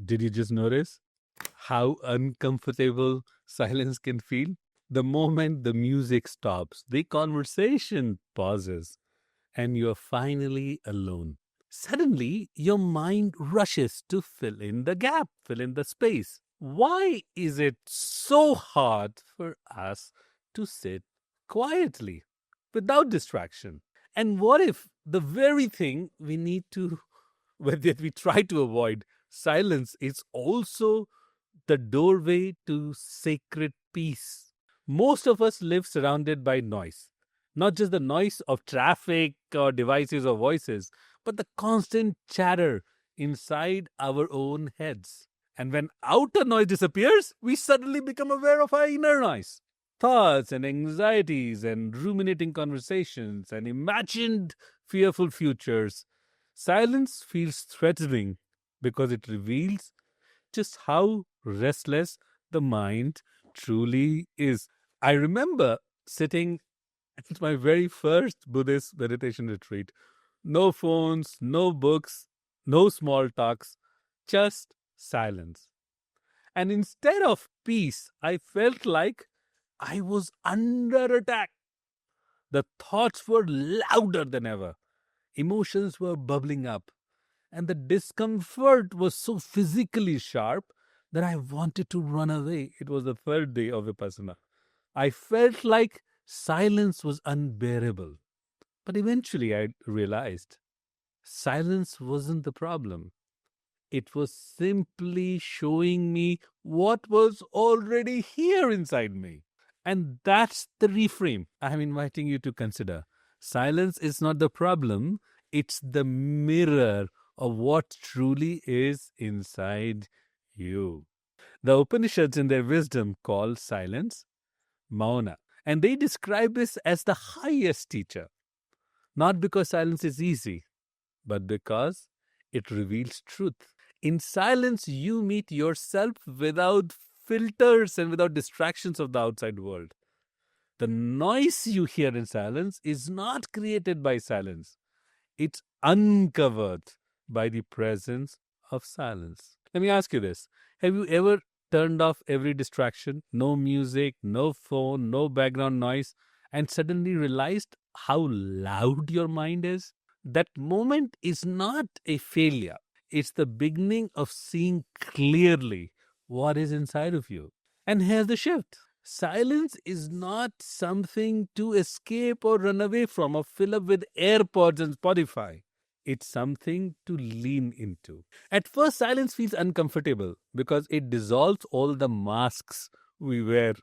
Did you just notice how uncomfortable silence can feel? The moment the music stops, the conversation pauses, and you're finally alone. Suddenly, your mind rushes to fill in the gap, fill in the space. Why is it so hard for us to sit quietly without distraction? And what if the very thing we need to, that we try to avoid, silence, is also the doorway to sacred peace? Most of us live surrounded by noise, not just the noise of traffic or devices or voices, but the constant chatter inside our own heads. And when outer noise disappears, we suddenly become aware of our inner noise. Thoughts and anxieties and ruminating conversations and imagined fearful futures. Silence feels threatening because it reveals just how restless the mind truly is. I remember sitting at my very first Buddhist meditation retreat. No phones, no books, no small talks, just silence. And instead of peace, I felt like I was under attack. The thoughts were louder than ever. Emotions were bubbling up. And the discomfort was so physically sharp that I wanted to run away. It was the third day of Vipassana. I felt like silence was unbearable. But eventually I realized silence wasn't the problem. It was simply showing me what was already here inside me. And that's the reframe I'm inviting you to consider. Silence is not the problem, it's the mirror of what truly is inside you. The Upanishads, in their wisdom, call silence Mauna. And they describe this as the highest teacher, not because silence is easy, but because it reveals truth. In silence, you meet yourself without filters and without distractions of the outside world. The noise you hear in silence is not created by silence, it's uncovered by the presence of silence. Let me ask you this. Have you ever turned off every distraction? No music, no phone, no background noise, and suddenly realized how loud your mind is? That moment is not a failure. It's the beginning of seeing clearly what is inside of you. And here's the shift. Silence is not something to escape or run away from or fill up with AirPods and Spotify. It's something to lean into. At first, silence feels uncomfortable because it dissolves all the masks we wear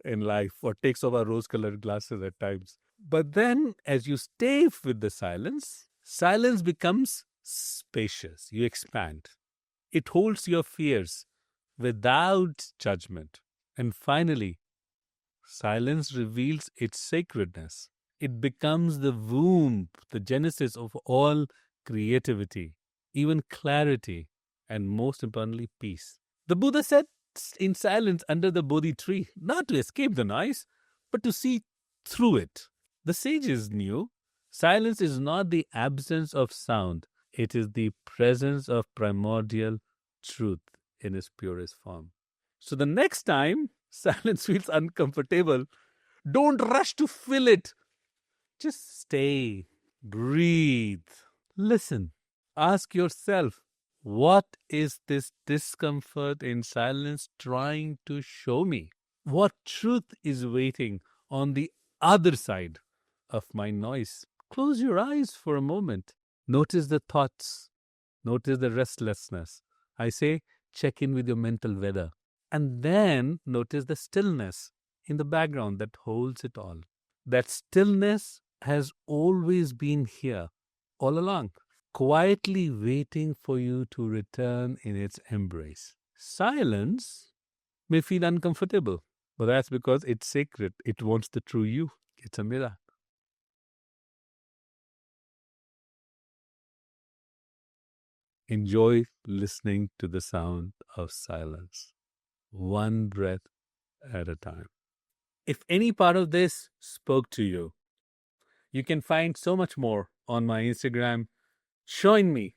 in life or takes off our rose colored glasses at times. But then, as you stay with the silence, silence becomes spacious. You expand. It holds your fears without judgment. And finally, silence reveals its sacredness. It becomes the womb, the genesis of all creativity, even clarity, and most importantly, peace. The Buddha sat in silence under the Bodhi tree, not to escape the noise, but to see through it. The sages knew silence is not the absence of sound, it is the presence of primordial truth in its purest form. So the next time silence feels uncomfortable, don't rush to fill it. Just stay, breathe, listen. Ask yourself, what is this discomfort in silence trying to show me? What truth is waiting on the other side of my noise? Close your eyes for a moment. Notice the thoughts. Notice the restlessness. I say, check in with your mental weather. And then notice the stillness in the background that holds it all. That stillness has always been here, all along, quietly waiting for you to return in its embrace. Silence may feel uncomfortable, but that's because it's sacred. It wants the true you. It's a mirror. Enjoy listening to the sound of silence, one breath at a time. If any part of this spoke to you, you can find so much more on my Instagram. Join me